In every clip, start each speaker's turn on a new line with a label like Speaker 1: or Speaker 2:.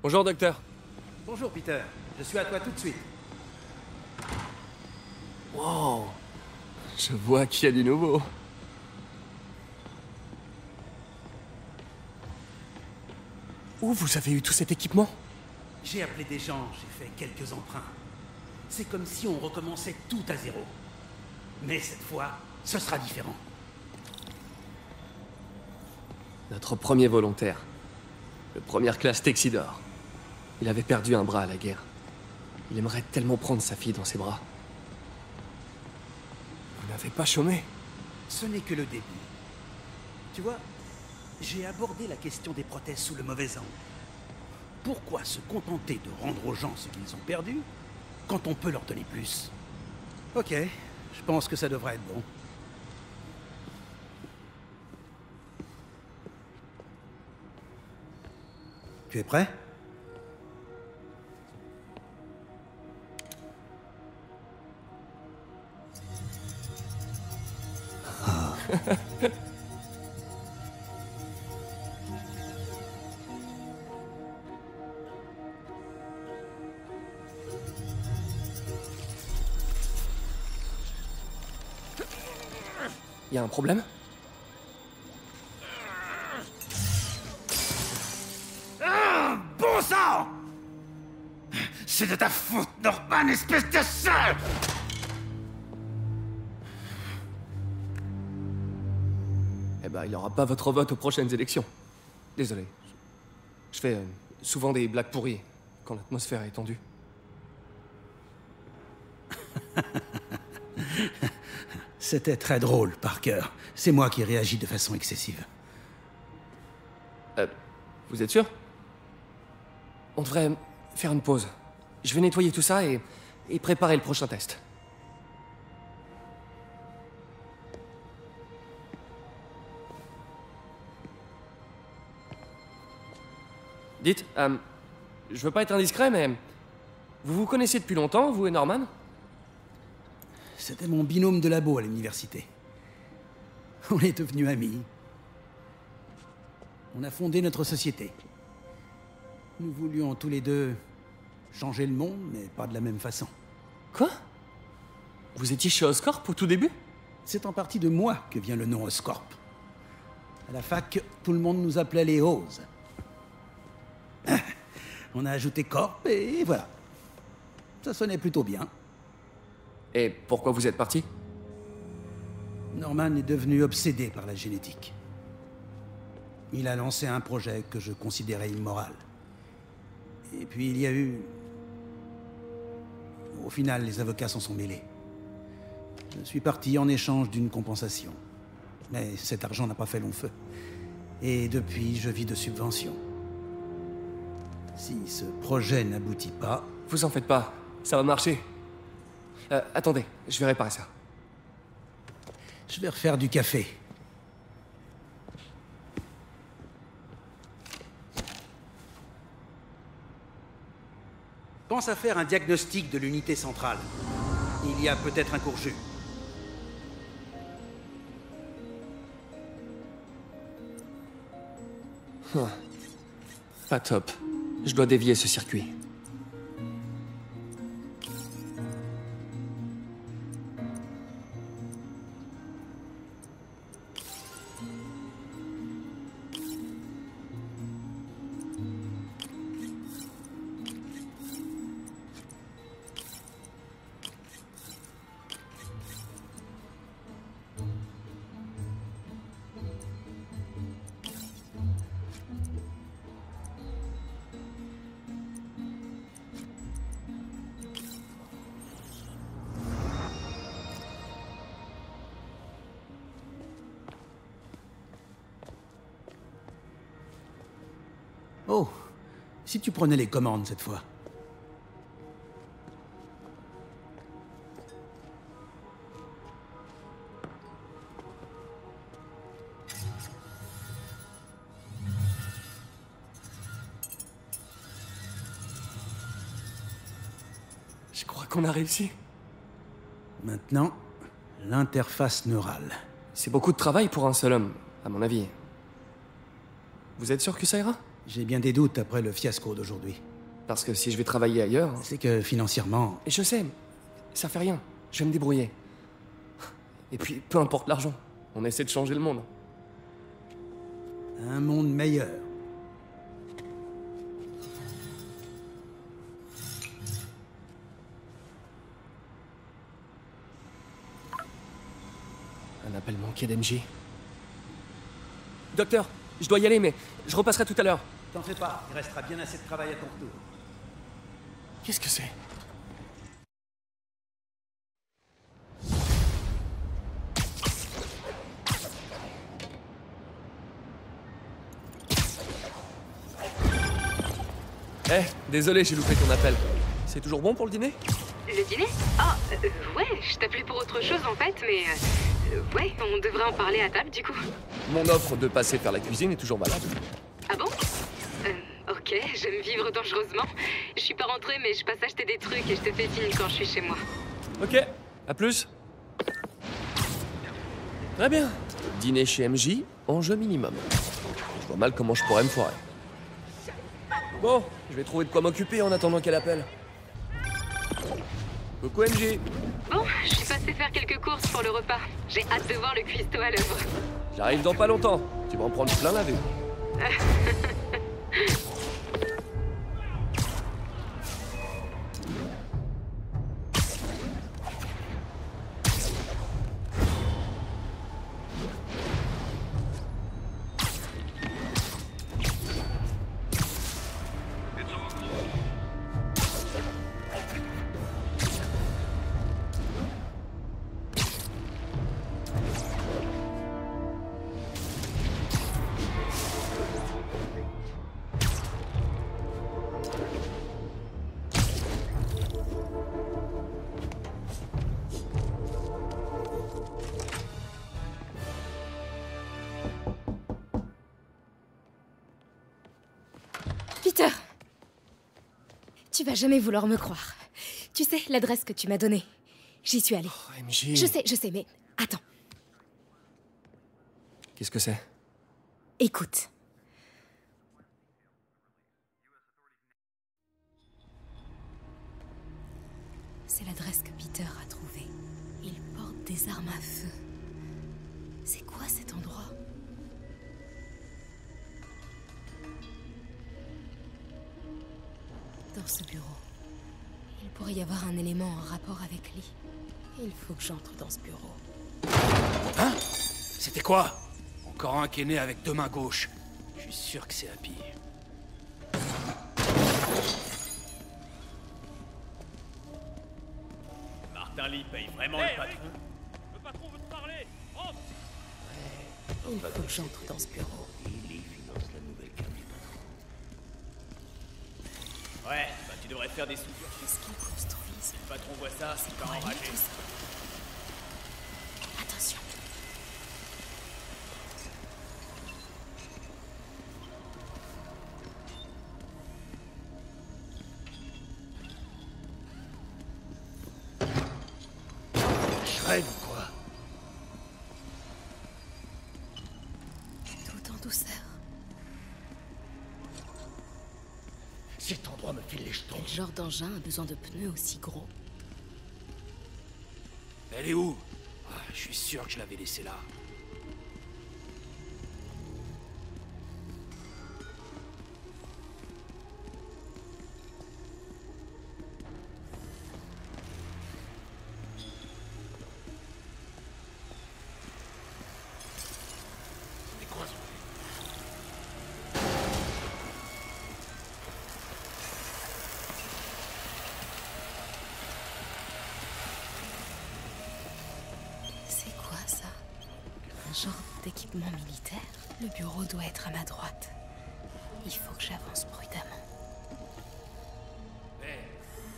Speaker 1: Bonjour, docteur.
Speaker 2: Bonjour, Peter. Je suis à toi tout de suite.
Speaker 1: Wow. Je vois qu'il y a du nouveau. Où vous avez eu tout cet équipement?
Speaker 2: J'ai appelé des gens, j'ai fait quelques emprunts. C'est comme si on recommençait tout à zéro. Mais cette fois, ce sera différent.
Speaker 1: Notre premier volontaire. Le première classe Texidor. Il avait perdu un bras à la guerre. Il aimerait tellement prendre sa fille dans ses bras. Vous n'avez pas chômé?
Speaker 2: Ce n'est que le début. Tu vois, j'ai abordé la question des prothèses sous le mauvais angle. Pourquoi se contenter de rendre aux gens ce qu'ils ont perdu quand on peut leur donner plus? Ok, je pense que ça devrait être bon. Tu es prêt?
Speaker 1: Y a un problème?
Speaker 2: Bon sang! C'est de ta faute, Norman, espèce de sale!
Speaker 1: Eh ben, il n'y aura pas votre vote aux prochaines élections. Désolé. Je fais souvent des blagues pourries quand l'atmosphère est tendue.
Speaker 2: C'était très drôle, Parker. C'est moi qui réagis de façon excessive.
Speaker 1: Vous êtes sûr? On devrait faire une pause. Je vais nettoyer tout ça et préparer le prochain test. Dites, je veux pas être indiscret, mais vous vous connaissez depuis longtemps, vous et Norman?
Speaker 2: C'était mon binôme de labo à l'université. On est devenus amis. On a fondé notre société. Nous voulions tous les deux changer le monde, mais pas de la même façon.
Speaker 1: Quoi? Vous étiez chez Oscorp au tout début?
Speaker 2: C'est en partie de moi que vient le nom Oscorp. À la fac, tout le monde nous appelait les Oz. On a ajouté Corp et voilà. Ça sonnait plutôt bien.
Speaker 1: Et pourquoi vous êtes parti?
Speaker 2: Norman est devenu obsédé par la génétique. Il a lancé un projet que je considérais immoral. Et puis il y a eu... Au final, les avocats s'en sont mêlés. Je suis parti en échange d'une compensation. Mais cet argent n'a pas fait long feu. Et depuis, je vis de subventions. Si ce projet n'aboutit pas...
Speaker 1: Vous en faites pas, ça va marcher. Attendez, je vais réparer ça.
Speaker 2: Je vais refaire du café. Pense à faire un diagnostic de l'unité centrale. Il y a peut-être un court-jus.
Speaker 1: Pas top. Je dois dévier ce circuit.
Speaker 2: Oh, si tu prenais les commandes cette fois.
Speaker 1: Je crois qu'on a réussi.
Speaker 2: Maintenant, l'interface neurale.
Speaker 1: C'est beaucoup de travail pour un seul homme, à mon avis. Vous êtes sûr que ça ira?
Speaker 2: J'ai bien des doutes après le fiasco d'aujourd'hui.
Speaker 1: Parce que si je vais travailler ailleurs...
Speaker 2: C'est que financièrement...
Speaker 1: Et je sais, ça fait rien. Je vais me débrouiller. Et puis, peu importe l'argent. On essaie de changer le monde.
Speaker 2: Un monde meilleur.
Speaker 1: Un appel manqué d'MJ. Docteur, je dois y aller, mais je repasserai tout à l'heure.
Speaker 2: T'en fais pas, il restera bien assez de travail à ton retour.
Speaker 1: Qu'est-ce que c'est? Désolé, j'ai loupé ton appel. C'est toujours bon pour le dîner?
Speaker 3: Le dîner? Ah, ouais, je t'appelais pour autre chose en fait, mais... ouais, on devrait en parler à table du coup.
Speaker 1: Mon offre de passer faire la cuisine est toujours valable.
Speaker 3: Ah bon? Ok, j'aime vivre dangereusement. Je suis pas rentrée, mais je passe acheter des trucs et je te fais signe quand je suis chez moi.
Speaker 1: Ok, à plus. Très bien. Dîner chez MJ, enjeu minimum. Je vois mal comment je pourrais me foirer. Bon, je vais trouver de quoi m'occuper en attendant qu'elle appelle. Coucou MJ.
Speaker 3: Bon, je suis passée faire quelques courses pour le repas. J'ai hâte de voir le cuistot à l'œuvre.
Speaker 1: J'arrive dans pas longtemps. Tu vas en prendre plein la vue.
Speaker 4: Peter! Tu vas jamais vouloir me croire. Tu sais, l'adresse que tu m'as donnée. J'y suis allée.
Speaker 1: Oh, MJ.
Speaker 4: Je sais, mais... Attends,
Speaker 1: Qu'est-ce que c'est?
Speaker 4: écoute. C'est l'adresse que Peter a trouvée. Il porte des armes à feu. C'est quoi cet endroit? Dans ce bureau, il pourrait y avoir un élément en rapport avec lui. Il faut que j'entre dans ce bureau.
Speaker 2: Hein? C'était quoi? Encore un qui est né avec deux mains gauches. Je suis sûr que c'est Happy.
Speaker 5: Martin Lee paye vraiment le patron?
Speaker 6: Le patron veut te parler. Rentre.
Speaker 4: Il faut que j'entre dans ce bureau.
Speaker 5: Ouais, bah tu devrais faire des soudures.
Speaker 4: Qu'est-ce qu'ils construisent?
Speaker 5: Si le patron voit ça, il va
Speaker 4: Quoi,
Speaker 5: enrager.
Speaker 4: tout ça? Attention.
Speaker 2: Je rêve ou quoi?
Speaker 4: Tout en douceur.
Speaker 2: Cet endroit me file les jetons.
Speaker 4: Quel genre d'engin a besoin de pneus aussi gros?
Speaker 2: Elle est où? Ah, je suis sûr que je l'avais laissée là. C'est quoi ce...
Speaker 4: C'est quoi ça? Un genre d'équipement militaire? Le bureau doit être à ma droite. Il faut que j'avance prudemment.
Speaker 2: Hé,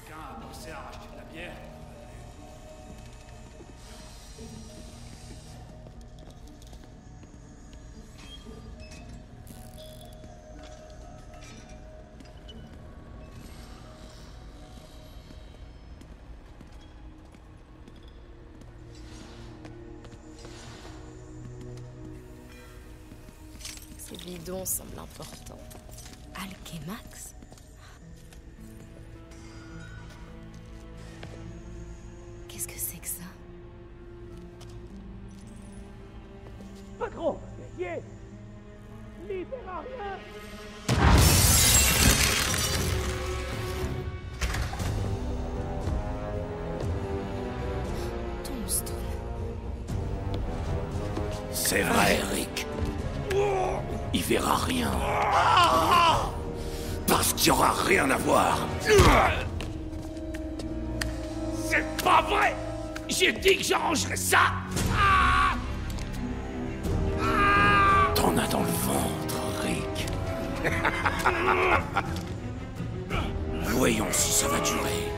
Speaker 2: quelqu'un a pensé à racheter de la bière?
Speaker 4: Ces bidons semblent importants. Alchemax? Qu'est-ce que c'est que ça?
Speaker 6: Patron, yeah. Libérarien.
Speaker 4: Tombstone.
Speaker 2: C'est vrai, Rick. Il verra rien. Parce qu'il n'y aura rien à voir.
Speaker 6: C'est pas vrai. J'ai dit que j'arrangerais ça.
Speaker 2: T'en as dans le ventre, Rick. Voyons si ça va durer.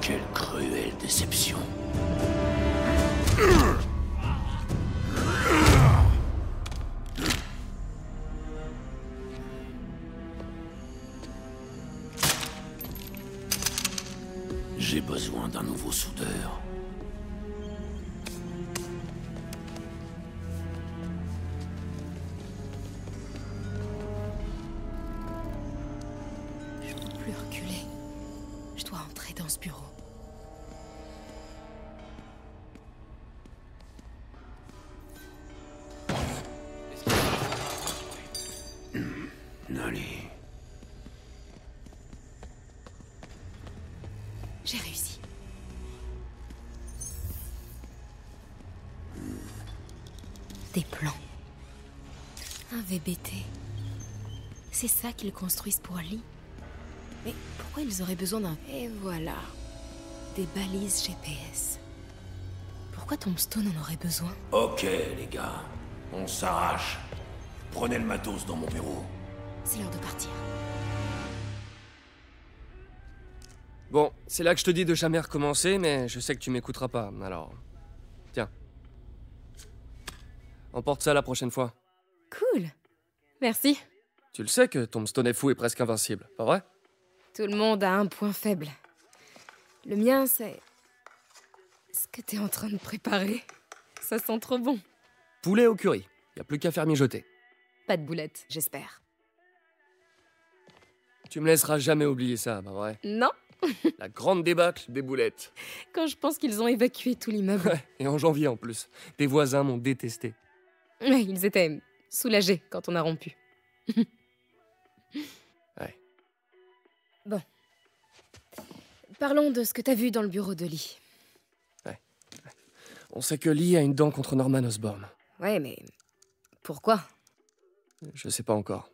Speaker 2: Quelle cruelle déception. J'ai besoin d'un nouveau soudeur.
Speaker 4: Je ne peux plus reculer. Je dois entrer dans ce bureau.
Speaker 2: Allez.
Speaker 4: J'ai réussi. Des plans. Un VBT. C'est ça qu'ils construisent pour Lee. Mais pourquoi ils auraient besoin d'un... Et voilà. Des balises GPS. Pourquoi Tombstone en aurait besoin?
Speaker 2: Ok, les gars. On s'arrache. Prenez le matos dans mon bureau.
Speaker 4: C'est l'heure de partir.
Speaker 1: Bon, c'est là que je te dis de jamais recommencer, mais je sais que tu m'écouteras pas, alors... Tiens. Emporte ça la prochaine fois.
Speaker 4: Cool. Merci.
Speaker 1: Tu le sais que Tombstone est fou et presque invincible, pas vrai?
Speaker 4: Tout le monde a un point faible. Le mien, c'est... ce que t'es en train de préparer. Ça sent trop bon.
Speaker 1: Poulet au curry. Y a plus qu'à faire mijoter.
Speaker 4: Pas de boulettes, j'espère.
Speaker 1: Tu me laisseras jamais oublier ça, pas vrai?
Speaker 4: Non.
Speaker 1: La grande débâcle des boulettes.
Speaker 4: Quand je pense qu'ils ont évacué tout l'immeuble.
Speaker 1: Ouais, et en janvier en plus. Tes voisins m'ont détesté.
Speaker 4: Ouais, ils étaient soulagés quand on a rompu.
Speaker 1: Ouais.
Speaker 4: Bon. Parlons de ce que t'as vu dans le bureau de Lee.
Speaker 1: On sait que Lee a une dent contre Norman Osborn.
Speaker 4: Ouais, mais... pourquoi?
Speaker 1: Je sais pas encore.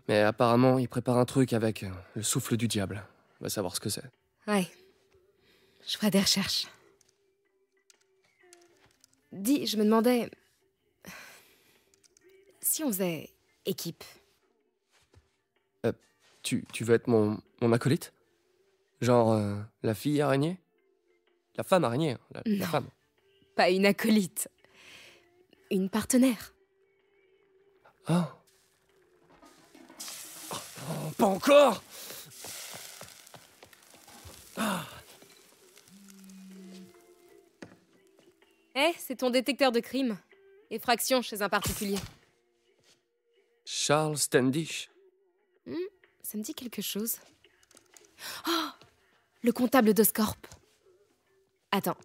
Speaker 1: Mais apparemment, il prépare un truc avec le souffle du diable. On va savoir ce que c'est.
Speaker 4: Ouais. Je ferai des recherches. Dis, je me demandais... si on faisait équipe.
Speaker 1: Tu veux être mon acolyte? Genre la fille araignée? La femme araignée, hein, la
Speaker 4: Non.
Speaker 1: femme.
Speaker 4: Pas une acolyte. Une partenaire.
Speaker 1: Oh. Oh, pas encore!
Speaker 4: Eh, c'est ton détecteur de crime. Effraction chez un particulier.
Speaker 1: Charles Standish.
Speaker 4: Ça me dit quelque chose. Oh! Le comptable d'Oscorp. Attends.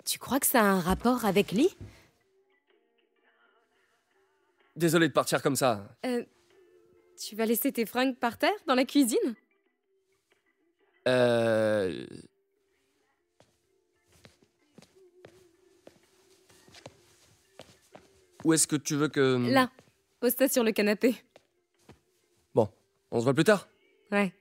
Speaker 4: Tu crois que ça a un rapport avec Lee?
Speaker 1: Désolé de partir comme ça.
Speaker 4: Tu vas laisser tes fringues par terre, dans la cuisine?
Speaker 1: Où est-ce que tu veux que...
Speaker 4: Là. Pose ça sur le canapé.
Speaker 1: Bon, on se voit plus tard.
Speaker 4: Ouais.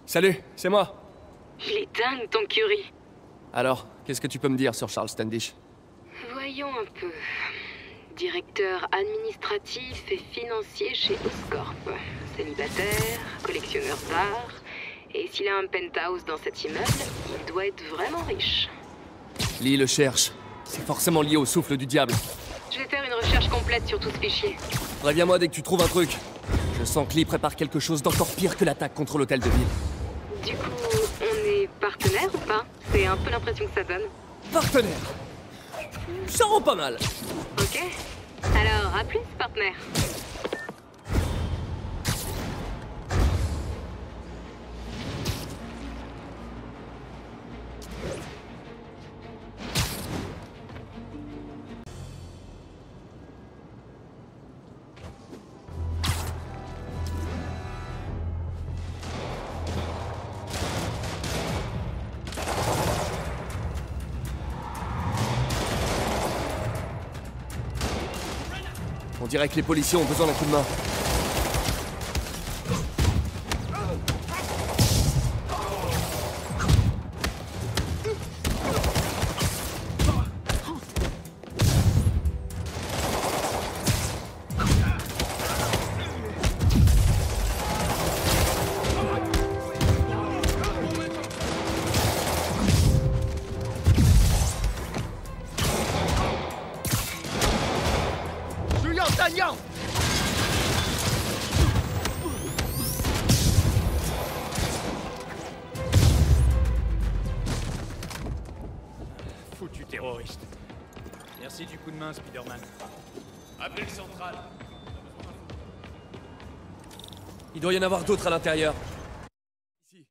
Speaker 1: Salut, c'est moi.
Speaker 3: Il est dingue, ton curry.
Speaker 1: Alors, qu'est-ce que tu peux me dire sur Charles Standish?
Speaker 3: Voyons un peu. Directeur administratif et financier chez Oscorp. Célibataire, collectionneur d'art Et s'il a un penthouse dans cet immeuble, il doit être vraiment riche.
Speaker 1: Lee le cherche. C'est forcément lié au souffle du diable.
Speaker 3: Je vais faire une recherche complète sur tout ce fichier.
Speaker 1: Préviens-moi dès que tu trouves un truc. Je sens que Lee prépare quelque chose d'encore pire que l'attaque contre l'hôtel de ville.
Speaker 3: Du coup, on est partenaires ou pas? C'est un peu l'impression que ça donne.
Speaker 1: Partenaire. Ça rend pas mal.
Speaker 3: Ok. Alors, à plus, partenaire.
Speaker 1: On dirait que les policiers ont besoin d'un coup de main.
Speaker 2: Foutu terroriste.
Speaker 5: Merci du coup de main, Spider-Man. Appelez le central.
Speaker 1: Il doit y en avoir d'autres à l'intérieur. Ici.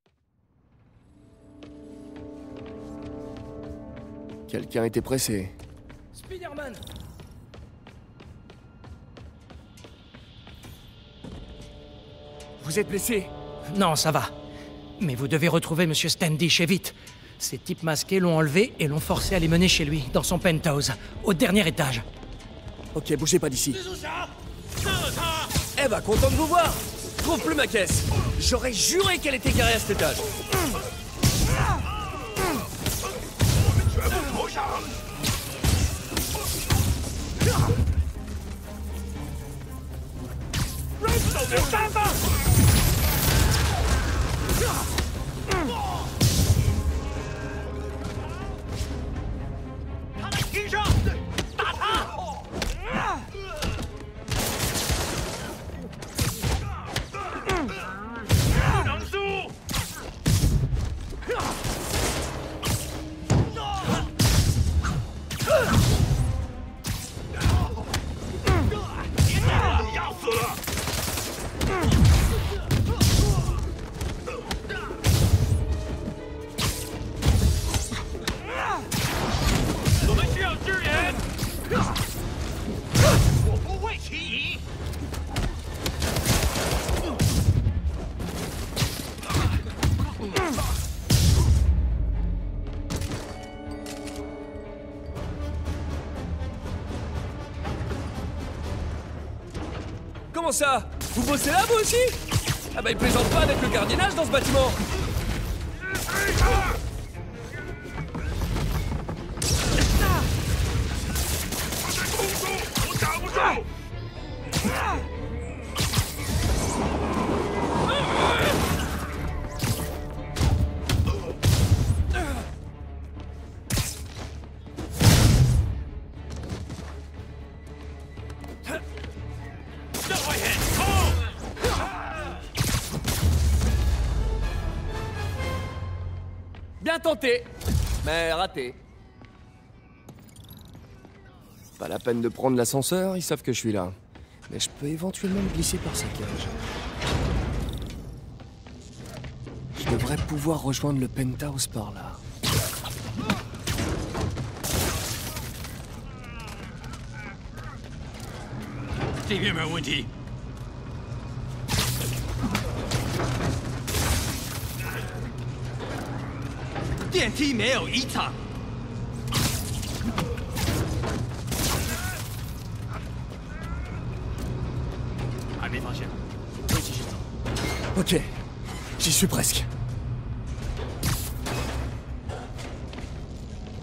Speaker 1: Quelqu'un était pressé.
Speaker 5: Spider-Man!
Speaker 1: Vous êtes blessé?
Speaker 7: Non, ça va. Mais vous devez retrouver Monsieur Standish et vite. Ces types masqués l'ont enlevé et l'ont forcé à les mener chez lui, dans son penthouse, au dernier étage.
Speaker 1: Ok, bougez pas d'ici. Eh bah, content de vous voir. Je trouve plus ma caisse. J'aurais juré qu'elle était garée à cet étage. Comment ça? Vous bossez là, vous aussi? Ah bah, ils plaisantent pas avec le gardiennage dans ce bâtiment. Bien tenté, mais raté. Pas la peine de prendre l'ascenseur, ils savent que je suis là. Mais je peux éventuellement me glisser par sa cage. Je devrais pouvoir rejoindre le penthouse par là. Ok, j'y suis presque.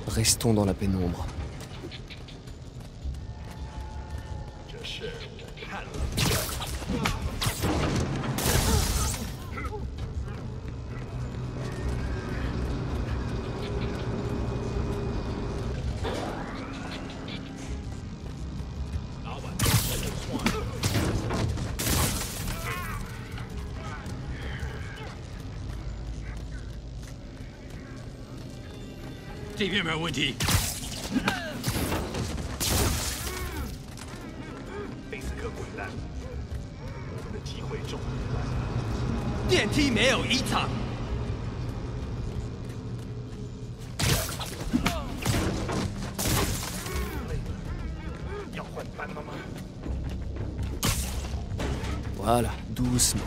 Speaker 1: Restons dans la pénombre.
Speaker 6: 这边没有问题。贝斯克滚蛋！我们的机会中。电梯没有异常。要换班了吗
Speaker 1: Voilà, doucement.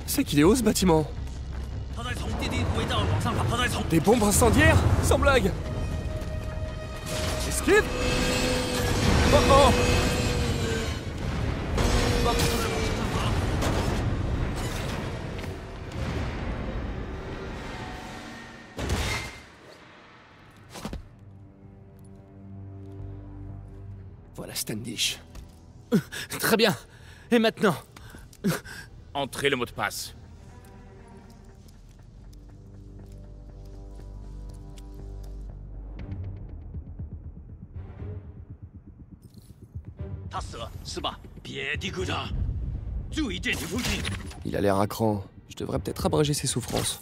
Speaker 1: C'est qu'il est haut ce bâtiment. Des bombes incendiaires? Sans blague. Esquive. Oh oh. Voilà Standish.
Speaker 7: Très bien. Et maintenant?
Speaker 6: Entrez le mot de passe.
Speaker 1: Il a l'air à cran. Je devrais peut-être abréger ses souffrances.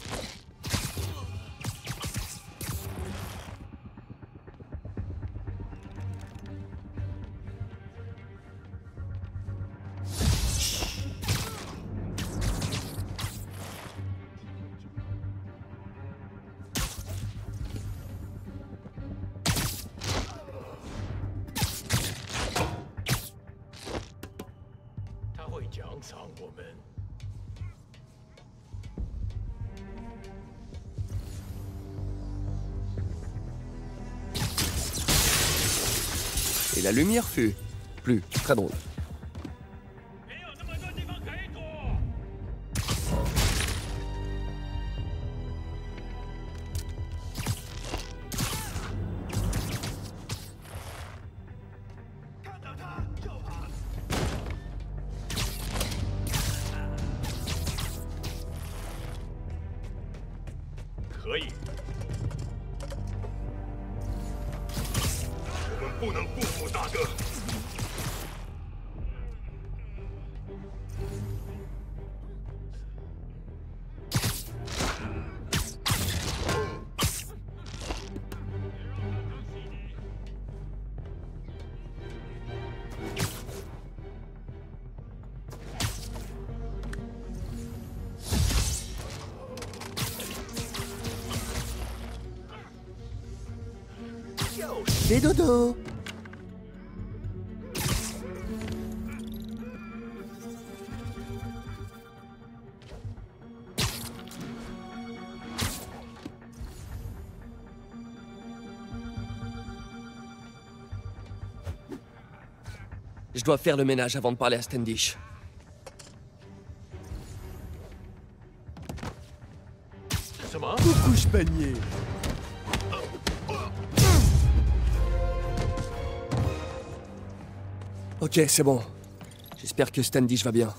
Speaker 1: Et la lumière fut plus très drôle. Des dodo. Je dois faire le ménage avant de parler à Standish. Coucou, panier. Ok, c'est bon. J'espère que Standish va bien.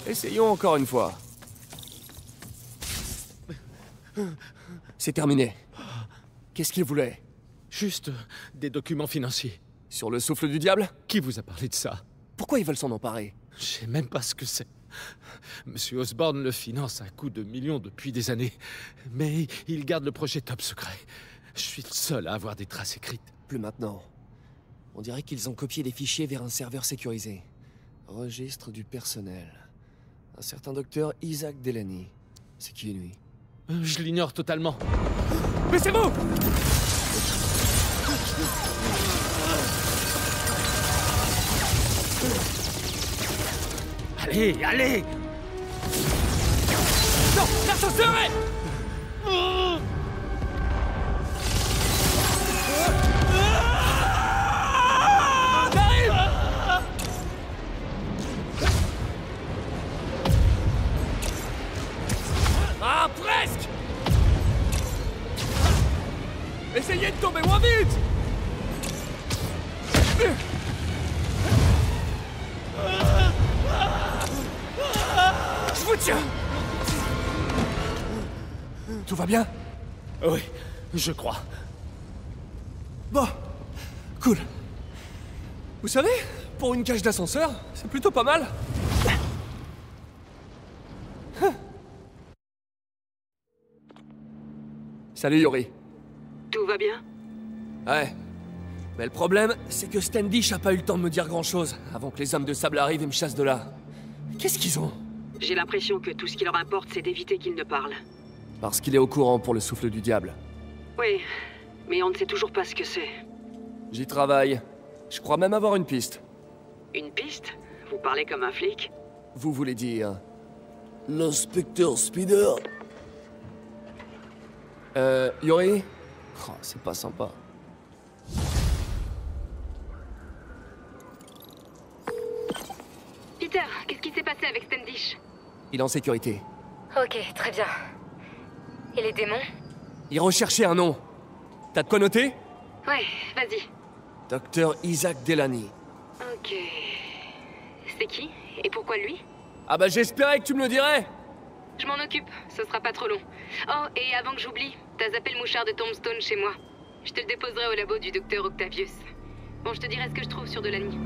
Speaker 1: Essayons encore une fois. C'est terminé. Qu'est-ce qu'il voulait?
Speaker 7: Juste des documents financiers.
Speaker 1: Sur le souffle du diable?
Speaker 7: Qui vous a parlé de ça?
Speaker 1: Pourquoi ils veulent s'en emparer?
Speaker 7: Je sais même pas ce que c'est. Monsieur Osborn le finance à coups de millions depuis des années. Mais il garde le projet top secret. Je suis le seul à avoir des traces écrites.
Speaker 1: Plus maintenant. On dirait qu'ils ont copié les fichiers vers un serveur sécurisé. Registre du personnel. Un certain docteur Isaac Delany. C'est qui, lui?
Speaker 7: Je l'ignore totalement.
Speaker 1: Mais c'est vous!
Speaker 7: Allez, allez!
Speaker 1: Non, l'ascenseur est... J'arrive. Ah, presque. Essayez de tomber moins vite. Je vous tiens. Tout va bien?
Speaker 7: Oui, je crois.
Speaker 1: Bon, cool. Vous savez, pour une cage d'ascenseur, c'est plutôt pas mal. Salut Yori.
Speaker 3: Tout va bien?
Speaker 1: Ouais. Mais le problème, c'est que Standish a pas eu le temps de me dire grand-chose avant que les hommes de sable arrivent et me chassent de là. Qu'est-ce qu'ils ont?
Speaker 3: J'ai l'impression que tout ce qui leur importe, c'est d'éviter qu'ils ne parlent.
Speaker 1: Parce qu'il est au courant pour le souffle du diable.
Speaker 3: Oui, mais on ne sait toujours pas ce que c'est.
Speaker 1: J'y travaille. Je crois même avoir une piste.
Speaker 3: Une piste? Vous parlez comme un flic?
Speaker 1: Vous voulez dire... l'inspecteur Spider? Yori? Oh, c'est pas sympa.
Speaker 3: Peter, qu'est-ce qui s'est passé avec Standish?
Speaker 1: Il est en sécurité.
Speaker 4: Ok, très bien. Et les démons?
Speaker 1: Il recherchait un nom. T'as de quoi noter?
Speaker 3: Ouais, vas-y.
Speaker 1: Docteur Isaac Delany.
Speaker 3: Ok... C'est qui? Et pourquoi lui?
Speaker 1: Ah bah j'espérais que tu me le dirais.
Speaker 3: Je m'en occupe, ce sera pas trop long. Oh, et avant que j'oublie, t'as zappé le mouchard de Tombstone chez moi. Je te le déposerai au labo du docteur Octavius. Bon, je te dirai ce que je trouve sur Delany.